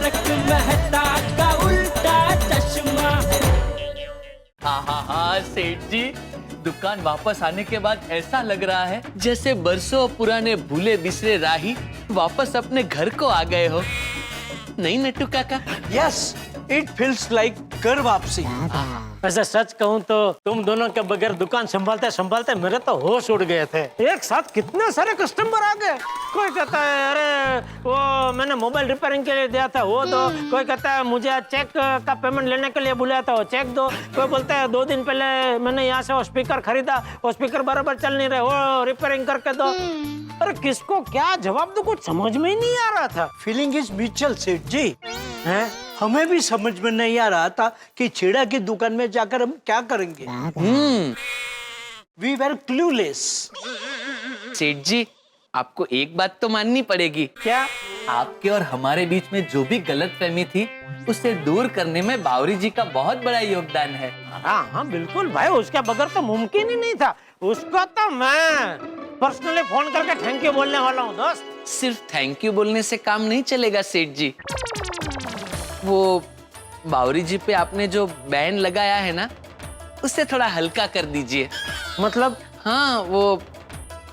तारक मेहता का उल्टा चश्मा। हाँ सेठ जी, दुकान वापस आने के बाद ऐसा लग रहा है जैसे बरसों पुराने भूले बिसरे राही वापस अपने घर को आ गए हो, नहीं नट्टू काका? यस, इट फील्स लाइक घर वापसी। वैसे सच कहूँ तो तुम दोनों के बगैर दुकान संभालते संभालते मेरे तो होश उड़ गए थे। एक साथ कितने सारे कस्टमर आ गए। कोई कहता है अरे वो मैंने मोबाइल रिपेयरिंग के लिए दिया था वो दो, कोई कहता है मुझे चेक का पेमेंट लेने के लिए बुलाया था वो चेक दो, कोई बोलता है 2 दिन पहले मैंने यहाँ से वो स्पीकर खरीदा, वो स्पीकर बराबर चल नहीं रहे, वो रिपेयरिंग करके दो। अरे किसको क्या जवाब दो, कुछ समझ में ही नहीं आ रहा था। फीलिंग इज म्यूचुअल सेठ जी। हैं? हमें भी समझ में नहीं आ रहा था कि छेड़ा की दुकान में जाकर हम क्या करेंगे। We were clueless. सेठ जी, आपको एक बात तो माननी पड़ेगी। क्या? आपके और हमारे बीच में जो भी गलतफहमी थी उसे दूर करने में बावरी जी का बहुत बड़ा योगदान है। हाँ बिल्कुल भाई, उसके बगैर तो मुमकिन ही नहीं था। उसको तो मैं पर्सनली फोन करके थैंक यू बोलने वाला हूँ दोस्त। सिर्फ थैंक यू बोलने से काम नहीं चलेगा सेठ जी। वो बावरी जी पे आपने जो बैन लगाया है ना, उसे थोड़ा हल्का कर दीजिए। मतलब? हाँ, वो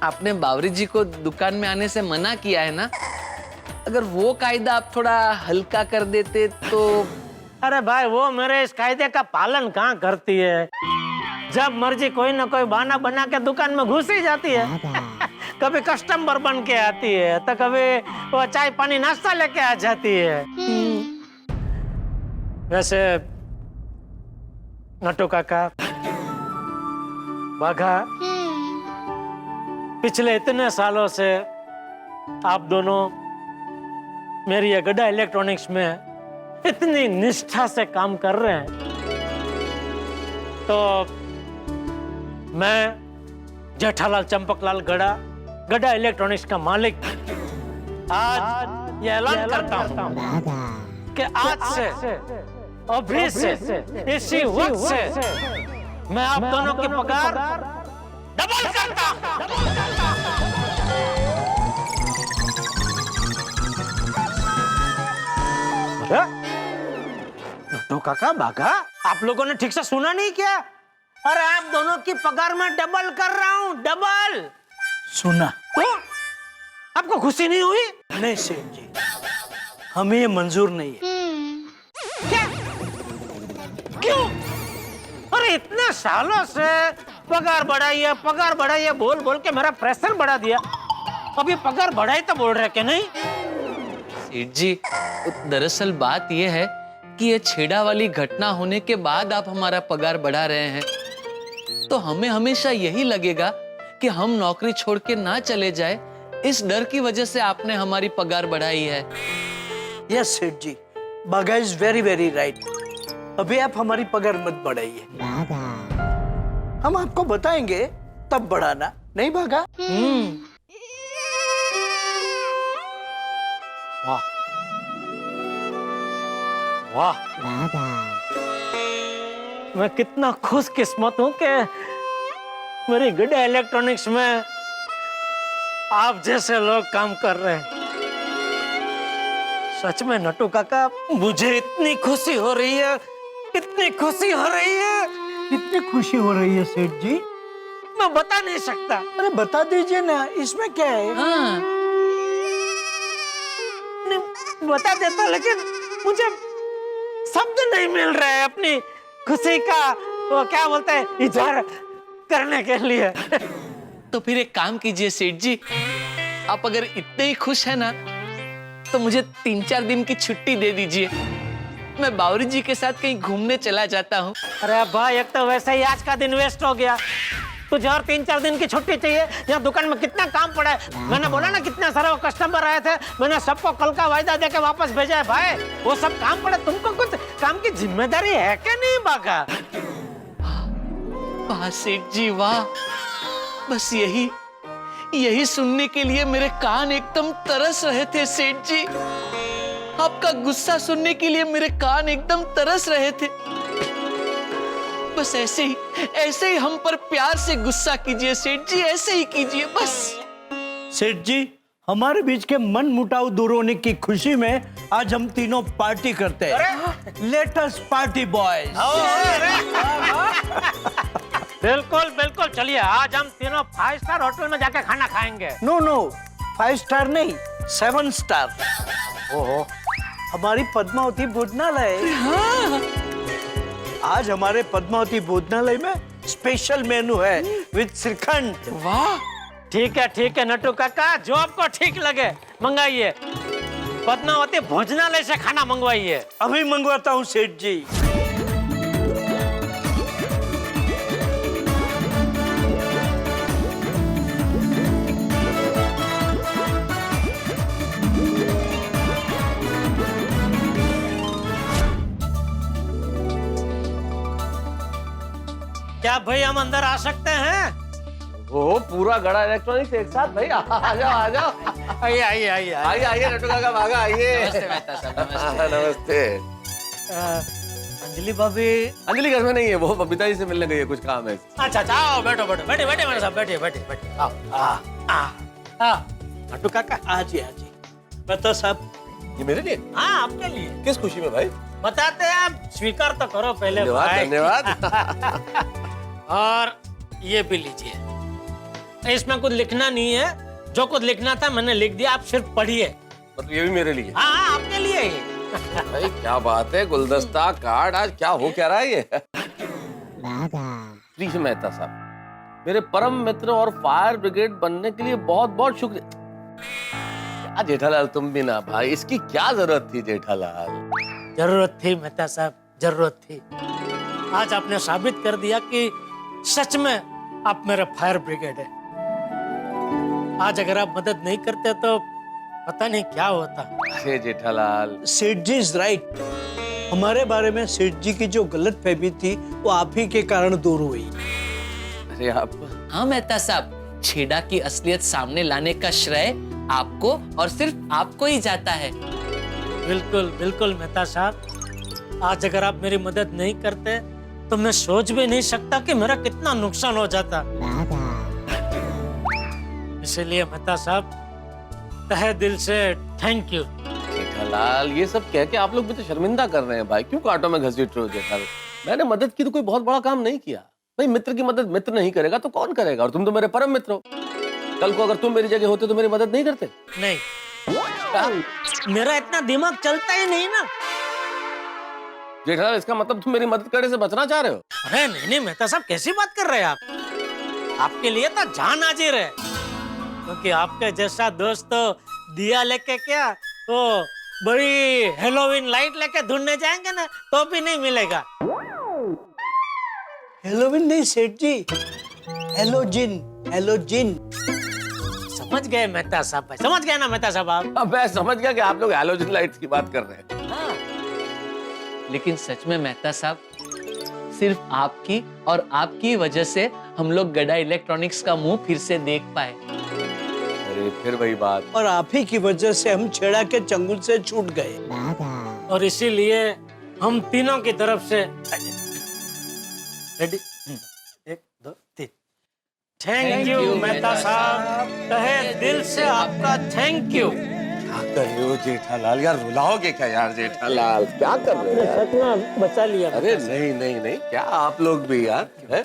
आपने बावरी जी को दुकान में आने से मना किया है ना, अगर वो कायदा आप थोड़ा हल्का कर देते तो। अरे भाई वो मेरे इस कायदे का पालन कहाँ करती है। जब मर्जी कोई ना कोई बहाना बना के दुकान में घुस ही जाती है। कभी कस्टमर बन के आती है तो कभी वो चाय पानी नाश्ता लेके आ जाती है। वैसे नट्टू काका, बाघा, पिछले इतने सालों से आप दोनों मेरी ये गड्ढा इलेक्ट्रॉनिक्स में इतनी निष्ठा से काम कर रहे हैं, तो मैं जेठालाल चंपकलाल गड्ढा इलेक्ट्रॉनिक्स का मालिक आज ये ऐलान करता हूं कि आज से अभी से इसी वक्त से मैं आप दोनों की पगार डबल करता हूं। नट्टू काका, बाघा, आप लोगों ने ठीक से सुना नहीं क्या? अरे आप दोनों की पगार में डबल कर रहा हूँ, डबल। सुना तो आपको खुशी नहीं हुई? नहीं सेठ जी, हमें ये मंजूर नहीं है। क्या? क्यों? अरे इतने सालों से पगार बढ़ाइए बोल बोल के मेरा प्रेशर बढ़ा दिया, अभी पगार बढ़ाई तो बोल रहे कि नहीं? सेठ जी, दरअसल बात यह है कि ये छेड़ा वाली घटना होने के बाद आप हमारा पगार बढ़ा रहे हैं, तो हमें हमेशा यही लगेगा कि हम नौकरी छोड़ के ना चले जाए, इस डर की वजह से आपने हमारी पगार बढ़ाई है। यस सेठ जी, बाघा इज वेरी वेरी राइट। अभी आप हमारी पगार मत बढ़ाइए, हम आपको बताएंगे तब बढ़ाना, नहीं बाघा? वाह वाह, मैं कितना खुशकिस्मत हूँ कि मेरी गड्ढा इलेक्ट्रॉनिक्स में आप जैसे लोग काम कर रहे हैं। सच में नट्टू काका, मुझे इतनी खुशी हो रही है, इतनी खुशी हो रही है, इतनी खुशी हो रही है सेठ जी, मैं बता नहीं सकता। अरे बता दीजिए ना, इसमें क्या है? हाँ, नहीं, बता देता, लेकिन मुझे शब्द नहीं मिल रहा है अपनी खुशी का, वो क्या बोलते हैं, इजहार करने के लिए। तो फिर एक काम कीजिए सेठ जी, आप अगर इतने ही खुश हैं ना, तो मुझे 3-4 दिन की छुट्टी दे दीजिए, मैं बावरी जी के साथ कहीं घूमने चला जाता हूँ। अरे भाई, एक तो वैसे ही आज का दिन वेस्ट हो गया, तुझे और 3-4 दिन की छुट्टी चाहिए? यहाँ दुकान में कितना काम पड़ा है, मैंने बोला ना कितने सारे कस्टमर आए थे, मैंने सबको कल का वायदा देके वापस भेजा है भाई, वो सब काम पड़ा, तुमको कुछ काम की जिम्मेदारी है क्या नहीं बाघा? वाह सेठ जी वाह, बस यही सुनने के लिए मेरे कान एकदम तरस रहे थे सेठ जी, आपका गुस्सा सुनने के लिए मेरे कान एकदम तरस रहे थे। बस ऐसे ही हम पर प्यार से गुस्सा कीजिए सेठ जी, ऐसे ही कीजिए बस। सेठ जी, हमारे बीच के मन मुटाव दूर होने की खुशी में आज हम तीनों पार्टी करते हैं। Latest party boys. बिल्कुल बिल्कुल, चलिए आज हम तीनों 5 स्टार होटल में जाके खाना खाएंगे। नो नो, 5 स्टार नहीं, 7 स्टार। ओहो, हमारी पद्मावती भोजनालय। आज हमारे पद्मावती भोजनालय में स्पेशल मेनू है विद श्रीखंड। वाह, ठीक है नट्टू काका, जो आपको ठीक लगे मंगाइए। पद्मावती भोजनालय से खाना मंगवाइए। अभी मंगवाता हूँ सेठ जी। क्या भाई हम अंदर आ सकते हैं? ओ पूरा गड़ा इलेक्ट्रॉनिक्स एक साथ भाई, आ जाओ आइए नट्टू काका, भागा आइए। नमस्ते मेहता साहब, नमस्ते। नमस्ते। अंजलि भाभी। अंजलि घर में नहीं है, वो बबीता जी से मिलने गई है, कुछ काम है। अच्छा आओ, बैठो मेरे साहब, बैठिए आओ। नट्टू काका। आज ही बता साहब। ये मेरे लिए? हाँ, आपके लिए। किस खुशी में भाई? बताते हैं, आप स्वीकार तो करो पहले। धन्यवाद। और ये भी लीजिए। इसमें कुछ लिखना नहीं है, जो कुछ लिखना था मैंने लिख दिया, आप सिर्फ पढ़िए। मतलब ये भी मेरे लिए? हाँ, आपके लिए ही। भाई क्या बात है, गुलदस्ता कार्ड, आज क्या हो क्या रहा है ये? प्लीज मेहता साहब, मेरे परम मित्र और फायर ब्रिगेड बनने के लिए बहुत बहुत शुक्रिया। जेठालाल तुम भी ना भाई, इसकी क्या जरूरत थी जेठालाल? जरूरत थी मेहता साहब, जरूरत थी। आज आपने साबित कर दिया कि सच में आप मेरा फायर ब्रिगेड है। आज अगर आप मदद नहीं करते तो पता नहीं क्या होता। अरे जेठालाल, सेठ जी इज राइट। हमारे बारे में सेठ जी की जो गलतफहमी थी वो आप ही के कारण दूर हुई। अरे आप। हाँ मेहता साहब, छेड़ा की असलियत सामने लाने का श्रेय आपको और सिर्फ आपको ही जाता है। बिल्कुल मेहता साहब, आज अगर आप मेरी मदद नहीं करते तो मैं सोच भी नहीं सकता कि मेरा कितना नुकसान हो जाता। इसलिए मेहता साहब, तहे दिल से थैंक यू। जेठालाल, ये सब कह के आप लोग भी तो शर्मिंदा कर रहे हैं भाई, क्यों कांटों में घसीट रहे हो जेठालाल? मैंने मदद की तो कोई बहुत बड़ा काम नहीं किया भाई। मित्र की मदद मित्र नहीं करेगा तो कौन करेगा? और तुम तो मेरे परम मित्र हो। कल को अगर तुम मेरी जगह होते तो मेरी मदद नहीं करते? नहीं, मेरा इतना दिमाग चलता ही नहीं ना। जेठालाल, इसका मतलब तुम मेरी मदद करने से बचना चाह रहे हो? अरे नहीं मेहता साहब, कैसी बात कर रहे हैं आप? आपके लिए तो जान हाजिर है, क्योंकि आपके जैसा दोस्त तो दिया लेके क्या, वो बड़ी हेलोवीन लाइट लेके ढूंढने जाएंगे ना तो भी नहीं मिलेगा। हेलोविन नहीं सेठ जी, हेलोजिन। समझ गए मेहता साहब भाई, समझ गए ना मेहता साहब आप? अब मैं समझ गया कि आप लोग हैलोजन लाइट्स की बात कर रहे हैं। हाँ। लेकिन सच में मेहता साहब, सिर्फ आपकी और आपकी वजह से हम लोग गड़ा इलेक्ट्रॉनिक्स का मुंह फिर से देख पाए। अरे फिर वही बात। और आप ही की वजह से हम छेड़ा के चंगुल से छूट गए। और इसीलिए हम तीनों की तरफ से रेडी, 1 2 3 थैंक यू मेहता साहब, तहे दिल से आपका थैंक यू। क्या कर रहे हो जेठालाल? यार रुलाओगे क्या यार जेठालाल? क्या कर रहे हो यार? सच में बचा लिया। अरे नहीं, क्या आप लोग भी यार है?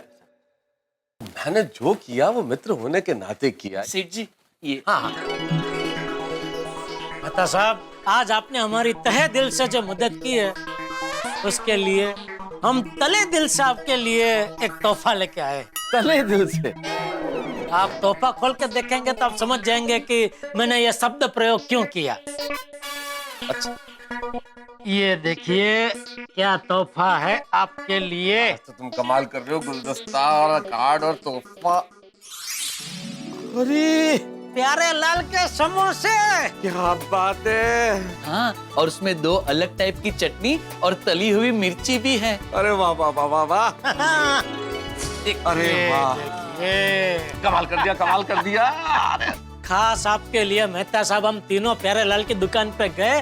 मैंने जो किया वो मित्र होने के नाते किया। सेठ जी, ये हाँ। मेहता साहब, आज आपने हमारी तहे दिल से जो मदद की है उसके लिए हम तले दिल से आपके लिए एक तोहफा लेके आए। तले दिल से? आप तोहफा खोल के देखेंगे तो आप समझ जाएंगे कि मैंने ये शब्द प्रयोग क्यों किया। अच्छा, ये देखिए क्या तोहफा है आपके लिए। तो तुम कमाल कर रहे हो, गुलदस्ता और कार्ड और तोहफा। अरे प्यारे लाल के समोसे। क्या बात है! हाँ, और उसमें 2 अलग टाइप की चटनी और तली हुई मिर्ची भी है। अरे वाह वाह वाह वाह वाह! अरे वाह, कमाल कर दिया। अरे खास आपके लिए मेहता साहब हम तीनों प्यारे लाल की दुकान पे गए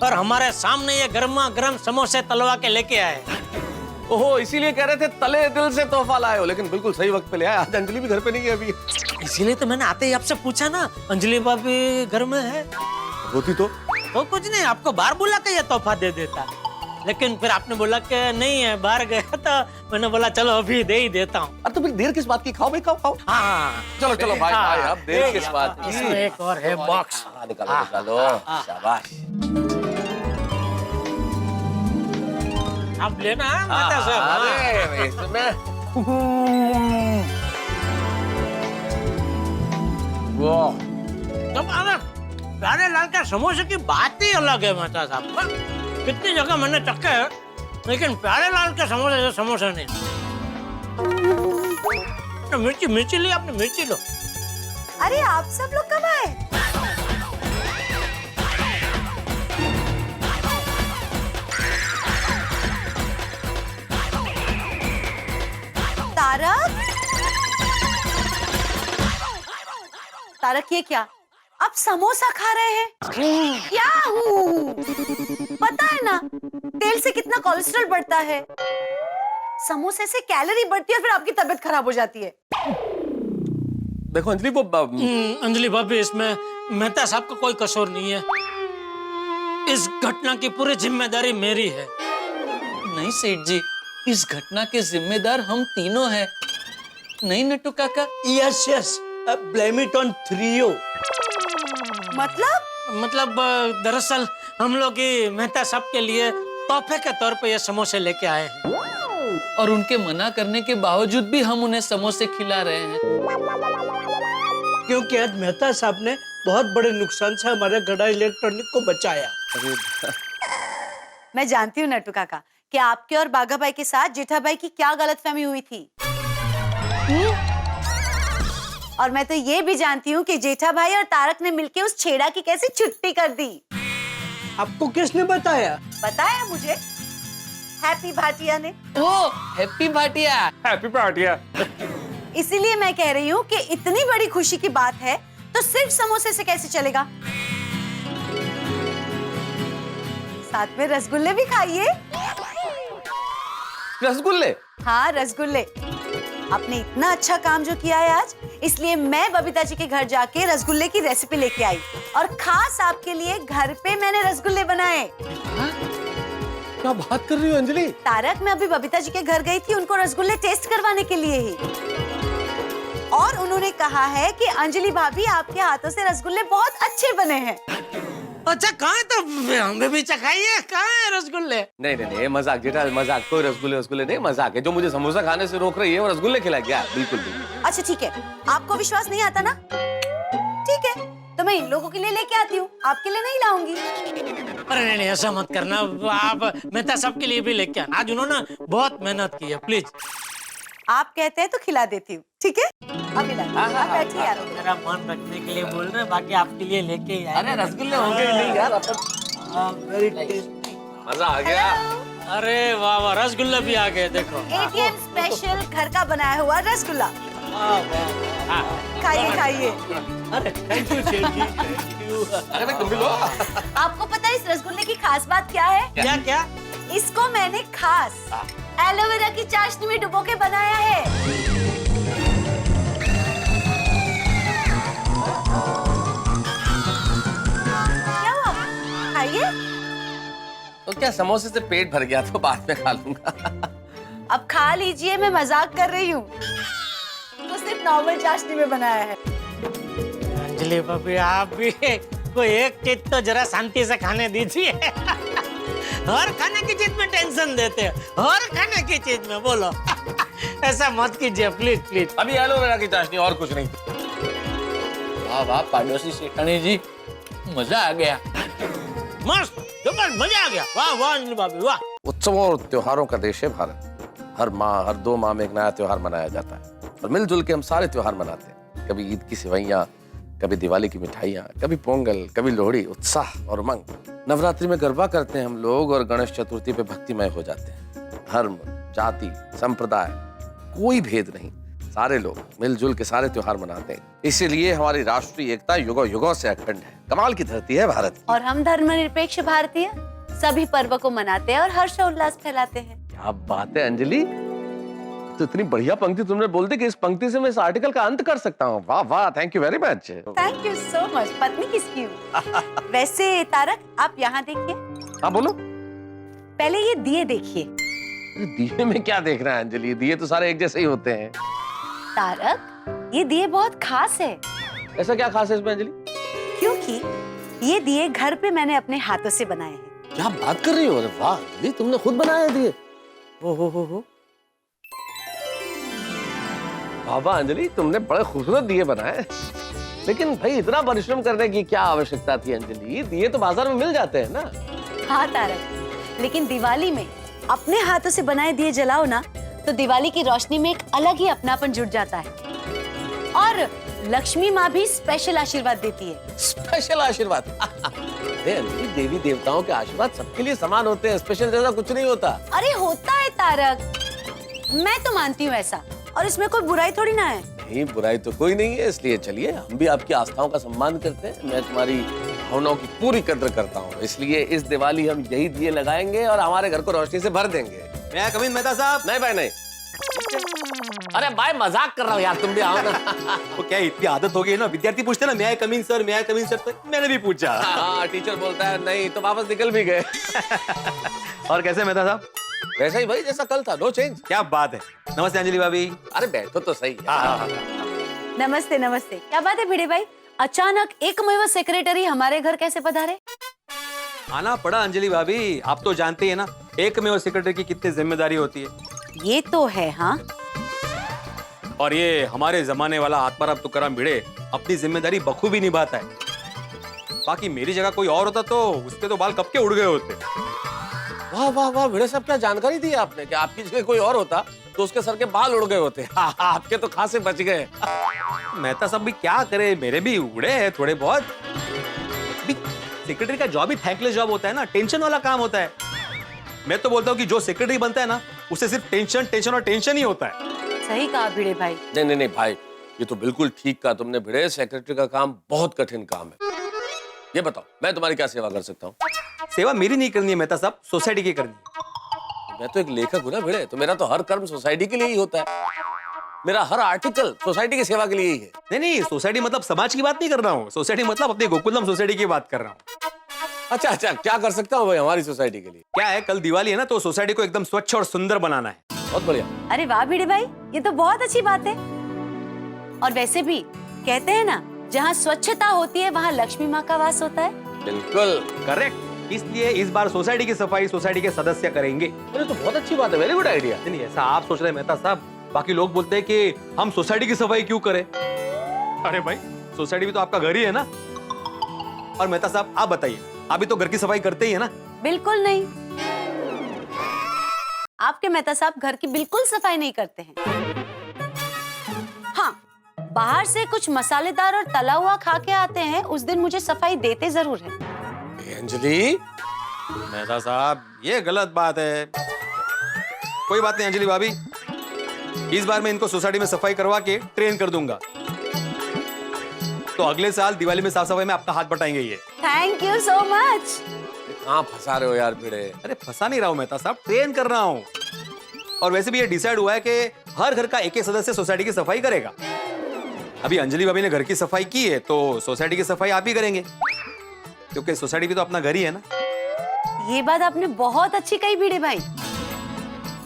और हमारे सामने ये गर्मा गर्म समोसे तलवा के लेके आए। ओहो, इसीलिए कह रहे थे तले दिल से तोहफा लाए हो, लेकिन बिल्कुल सही वक्त पे ले आए। आज अंजलि भी घर पे नहीं है अभी। इसीलिए तो मैंने आते ही आपसे पूछा ना, अंजलि भाभी घर में है? होती तो कुछ नहीं, आपको बाहर बुला के ये तोहफा दे देता, लेकिन फिर आपने बोला कि नहीं है, बाहर गया, तो मैंने बोला चलो अभी दे ही देता हूँ। अब तो फिर देर किस बात की, खाओ भाई, खाओ खाओ। हाँ, चलो चलो भाई भाई, अब देर किस बात की। इसमें एक और है बॉक्स। निकालो निकालो, शाबाश। आप लेना है माता साहब। अरे इसमें वो प्यारे लाल का समोसे की बात ही अलग है माता साहब। कितनी जगह मैंने चखे है, लेकिन प्यारे लाल के समोसे से समोसा नहीं। मिर्ची मिर्ची ली आपने, मिर्ची लो। अरे आप सब लोग कब आए? तारक, तारक ये क्या? आप समोसा खा रहे हैं? याहू! पता है ना तेल से कितना कोलेस्ट्रॉल बढ़ता है। समोसे से कैलोरी बढ़ती है, फिर आपकी तबीयत खराब हो जाती है। देखो अंजलि, वो अंजलि भाभी, इसमें मेहता साहब का कोई कसूर नहीं है। इस घटना की पूरी जिम्मेदारी मेरी है। नहीं सेठ जी, इस घटना के जिम्मेदार हम तीनों हैं, नहीं नट्टू काका? Yes yes, blame it on threo. मतलब दरअसल हम लोग ही मेहता साहब के लिए तोहफे के तौर पे ये समोसे लेके आए हैं, और उनके मना करने के बावजूद भी हम उन्हें समोसे खिला रहे हैं, क्योंकि आज मेहता साहब ने बहुत बड़े नुकसान से हमारे गड़ा इलेक्ट्रॉनिक को बचाया। मैं जानती हूँ नट्टू काका कि आपके और बाघा भाई के साथ जेठा भाई की क्या गलतफहमी हुई थी। और मैं तो ये भी जानती हूँ कि जेठा भाई और तारक ने मिलके उस छेड़ा की कैसी छुट्टी कर दी। आपको किसने बताया? बताया मुझे हैप्पी भाटिया ने। ओ हैप्पी भाटिया। हैप्पी पार्टिया। इसीलिए मैं कह रही हूँ कि इतनी बड़ी खुशी की बात है तो सिर्फ समोसे से कैसे चलेगा, साथ में रसगुल्ले भी खाइए। रसगुल्ले? हाँ रसगुल्ले। आपने इतना अच्छा काम जो किया है आज, इसलिए मैं बबीता जी के घर जाके रसगुल्ले की रेसिपी लेके आई और खास आपके लिए घर पे मैंने रसगुल्ले बनाए। क्या बात कर रही हो अंजलि? तारक, मैं अभी बबीता जी के घर गई थी उनको रसगुल्ले टेस्ट करवाने के लिए ही, और उन्होंने कहा है कि अंजलि भाभी आपके हाथों से रसगुल्ले बहुत अच्छे बने हैं। अच्छा कहाँ है, तो हमें भी चखाइए। कहाँ है रसगुल्ले? नहीं नहीं नहीं, मजाक जेठा, मजाक। कोई रसगुल्ले नहीं, मजाक है। जो मुझे समोसा खाने से रोक रही है वो रसगुल्ले खिला गया। बिल्कुल बिल्कुल। अच्छा ठीक है, आपको विश्वास नहीं आता ना, ठीक है, तो मैं इन लोगों के लिए लेके आती हूँ, आपके लिए नहीं लाऊंगी। अरे नहीं ऐसा मत करना, आप मेहता साहब के लिए भी लेके आना। आज उन्होंने बहुत मेहनत की है, प्लीज। आप कहते हैं तो खिला देती हूँ, ठीक है? अभी बैठिए यार। मेरा मन रखने के लिए बोल रहे, बाकी आपके लिए लेके ही आए। अरे रसगुल्ले होंगे नहीं यार? Very tasty. मजा आ गया। अरे वाह वाह, रसगुल्ला भी आ गए, देखो। ATM स्पेशल घर का बनाया हुआ रसगुल्ला, खाइए खाइए। अरे थैंक यू सेठ जी, थैंक यू। अरे तुम भी लो। आपको पता है इस रसगुल्ले की खास बात क्या है? क्या क्या? इसको मैंने खास एलोवेरा की चाशनी में डुबो के बनाया है। क्या हुआ? खाइए। तो क्या समोसे से पेट भर गया तो बाद में खा लूंगा। अब खा लीजिए, मैं मजाक कर रही हूँ, तो सिर्फ नॉर्मल चाशनी में बनाया है। अंजलि भाभी, आप भी कोई एक चीज तो जरा शांति से खाने दीजिए। हर खाने की चीज में टेंशन देते हो, हर खाने की चीज में बोलो। ऐसा मत कीजिए प्लीज प्लीज। अभी एलोवेरा की चाशनी और कुछ नहीं। वाह वाह पाड़ोसी सेठानी जी, मजा आ गया। मस्त, जबरदस्त, मजा आ गया। वाह वाह अंजलि भाभी, वाह। उत्सवों और त्योहारों का देश है भारत। हर माह, हर 2 माह में एक नया त्योहार मनाया जाता है और मिलजुल के हम सारे त्योहार मनाते हैं। कभी ईद की सेवइयाँ, कभी दिवाली की मिठाइयाँ, कभी पोंगल, कभी लोहड़ी। उत्साह और उमंग। नवरात्रि में गरबा करते हैं हम लोग और गणेश चतुर्थी पे भक्तिमय हो जाते हैं। धर्म, जाति, संप्रदाय, कोई भेद नहीं, सारे लोग मिलजुल के सारे त्योहार मनाते हैं। इसीलिए हमारी राष्ट्रीय एकता युगों युगों से अखंड है। कमाल की धरती है भारत। और हम धर्मनिरपेक्ष भारतीय सभी पर्व को मनाते हैं और हर्ष और उल्लास फैलाते हैं। क्या बात है अंजलि, तो इतनी बढ़िया पंक्ति तुमने बोल दी कि इस पंक्ति से मैं इस आर्टिकल का अंत कर सकता हूँ। वाह वाह, thank you very much. Thank you so much. पत्नी किसकी हूँ? वैसे तारक, आप यहाँ देखिए। हाँ बोलो। पहले ये दिए देखिए। दिए में क्या देख रहा है अंजलि, दिए तो सारे एक जैसे ही होते हैं। तारक, ये दिए बहुत खास है। ऐसा क्या खास है इसमें अंजलि? क्योंकि ये दिए घर पे मैंने अपने हाथों से बनाए हैं। क्या बात कर रही हो? अरे वाह अंजलि, तुमने खुद बनाए दिए? हो। वाह अंजलि, तुमने बड़े खूबसूरत दिए बनाए। लेकिन भाई इतना परिश्रम करने की क्या आवश्यकता थी अंजलि? दिए तो बाजार में मिल जाते हैं ना। हाँ तारक, लेकिन दिवाली में अपने हाथों से बनाए दिए जलाओ ना, तो दिवाली की रोशनी में एक अलग ही अपनापन जुड़ जाता है। और लक्ष्मी माँ भी स्पेशल आशीर्वाद देती है। स्पेशल आशीर्वाद? अरे अंजलि, देवी देवताओं के आशीर्वाद सबके लिए समान होते हैं, स्पेशल जैसा कुछ नहीं होता। अरे होता है तारक, मैं तो मानती हूँ ऐसा, और इसमें कोई बुराई थोड़ी ना है। नहीं, बुराई तो कोई नहीं है, इसलिए चलिए हम भी आपकी आस्थाओं का सम्मान करते हैं। मैं तुम्हारी भावनाओं की पूरी कद्र करता हूँ, इसलिए इस दिवाली हम यही दिए लगाएंगे और हमारे घर को रोशनी से भर देंगे। मैं कमिन मेहता साहब? नहीं भाई नहीं। अरे भाई मजाक कर रहा हूँ यार, तुम भी आओ ना। वो क्या इतनी आदत हो गई है ना, विद्यार्थी पूछते ना, मैं कमिन सर, मैं कमिन सर, तो मैंने भी पूछा। हाँ, टीचर बोलता है नहीं तो वापस निकल भी गए। और कैसे मेहता साहब? वैसा ही भाई जैसा कल था, नो चेंज। क्या बात है। नमस्ते अंजलि भाभी। अरे बैठो तो सही। नमस्ते नमस्ते। क्या बात है भिड़े भाई, अचानक एकमेव सेक्रेटरी हमारे घर कैसे पधारे? आना पड़ा अंजलि भाभी, आप तो जानते ही है ना एकमेव सेक्रेटरी की कितनी जिम्मेदारी होती है। ये तो है। हाँ, और ये हमारे जमाने वाला आत्माराम तुकाराम भिड़े अपनी जिम्मेदारी बखूबी निभाता है। बाकी मेरी जगह कोई और होता तो उसके तो बाल कब के उड़ गए होते। वाह वाह वाह भिड़े साहब, क्या जानकारी दी आपने कि आपकी जगह कोई और होता तो उसके सर के बाल उड़ गए होते। आपके तो खासे बच गए। मेहता साहब भी क्या करे, मेरे भी उड़े हैं थोड़े बहुत। सेक्रेटरी का जॉब ही थैंकलेस जॉब होता है ना, टेंशन वाला काम होता है। मैं तो बोलता हूँ कि जो सेक्रेटरी बनता है ना, उसे सिर्फ टेंशन टेंशन और टेंशन ही होता है। सही कहा भिड़े भाई। नहीं भाई, ये तो बिल्कुल ठीक कहा तुमने भिड़े, सेक्रेटरी का काम बहुत कठिन काम है। ये बताओ मैं तुम्हारी क्या सेवा कर सकता हूँ? सेवा मेरी नहीं करनी है मेहता साहब, सोसाइटी की करनी है। मैं तो एक लेखक हूँ ना भिड़े, तो मेरा तो हर कर्म सोसाइटी के लिए ही होता है। मेरा हर आर्टिकल सोसाइटी की सेवा के लिए ही है। नहीं, सोसाइटी मतलब समाज की बात नहीं कर रहा हूँ, सोसाइटी मतलब अपने गोकुलधाम सोसाइटी की बात कर रहा हूँ। अच्छा, क्या कर सकता हूँ भाई हमारी सोसाइटी के लिए? क्या है, कल दिवाली है ना, तो सोसाइटी को एकदम स्वच्छ और सुंदर बनाना है। बहुत बढ़िया। अरे वाह भिड़े भाई, ये तो बहुत अच्छी बात है। और वैसे भी कहते हैं ना, जहाँ स्वच्छता होती है वहाँ लक्ष्मी माँ का वास होता है। बिल्कुल करेक्ट। इसलिए इस बार सोसाइटी की सफाई सोसाइटी के सदस्य करेंगे। अरे तो बहुत अच्छी बात है, वेरी गुड आइडिया। नहीं, ऐसा आप सोच रहे हैं मेहता साहब, बाकी लोग बोलते हैं कि हम सोसाइटी की सफाई क्यों करें। अरे भाई, सोसाइटी भी तो आपका घर ही है ना। और मेहता साहब आप बताइए, आप भी तो घर की सफाई करते ही है ना? बिल्कुल नहीं, आपके मेहता साहब घर की बिल्कुल सफाई नहीं करते हैं। हाँ, बाहर से कुछ मसालेदार और तला हुआ खा के आते हैं, उस दिन मुझे सफाई देते जरूर है। अंजलि, मेहता साहब ये गलत बात है। कोई बात नहीं अंजलि भाभी, इस बार मैं इनको सोसाइटी में सफाई करवा के ट्रेन कर दूंगा, तो अगले साल दिवाली में साफ सफाई में आपका हाथ बटाएंगे ये। Thank you so much. कहाँ फंसा रहे हो यार भिड़े? अरे फंसा नहीं रहा हूं मेहता साहब, ट्रेन कर रहा हूं। और वैसे भी ये डिसाइड हुआ है कि हर घर का एक सदस्य सोसाइटी की सफाई करेगा। अभी अंजलि भाभी ने घर की सफाई की है, तो सोसाइटी की सफाई आप ही करेंगे, क्योंकि सोसाइटी भी तो अपना घर ही है ना। ये बात आपने बहुत अच्छी कही भिड़े भाई।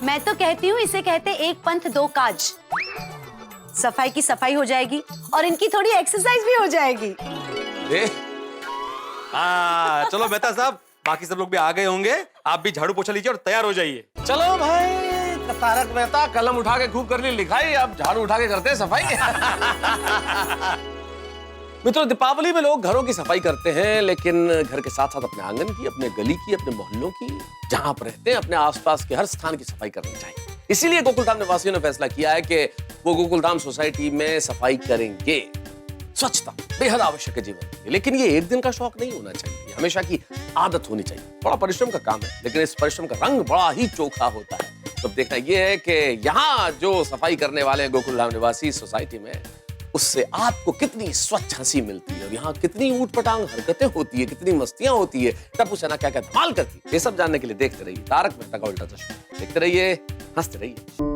मैं तो कहती हूँ इसे कहते एक पंथ दो काज। सफाई की सफाई हो जाएगी और इनकी थोड़ी एक्सरसाइज भी हो जाएगी। चलो मेहता साहब, बाकी सब लोग भी आ गए होंगे, आप भी झाड़ू पोछा लीजिए और तैयार हो जाइए। चलो भाई, तारक मेहता कलम उठा के खूब कर ली लिखाई, अब झाड़ू उठा के करते हैं सफाई। मित्रों, दीपावली में लोग घरों की सफाई करते हैं, लेकिन घर के साथ साथ अपने आंगन की, अपने गली की, अपने मोहल्लों की, जहां आप रहते हैं अपने आसपास के हर स्थान की सफाई करनी चाहिए। इसीलिए गोकुलधाम निवासियों ने फैसला किया है कि वो गोकुलधाम सोसाइटी में सफाई करेंगे। स्वच्छता बेहद आवश्यक है जीवन में, लेकिन ये एक दिन का शौक नहीं होना चाहिए, हमेशा की आदत होनी चाहिए। बड़ा परिश्रम का काम है, लेकिन इस परिश्रम का रंग बड़ा ही चोखा होता है। तो देखना यह है कि यहाँ जो सफाई करने वाले गोकुलधाम निवासी सोसाइटी में, उससे आपको कितनी स्वच्छ हंसी मिलती है और यहाँ कितनी ऊटपटांग हरकतें होती है, कितनी मस्तियां होती है, टप्पू सेना क्या क्या धमाल करती है, ये सब जानने के लिए देखते रहिए तारक मेहता का उल्टा चश्मा। देखते रहिए, हंसते रहिए।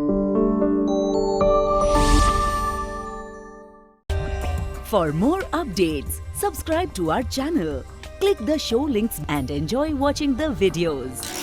For more updates, subscribe to our channel, click the show links and enjoy watching the videos.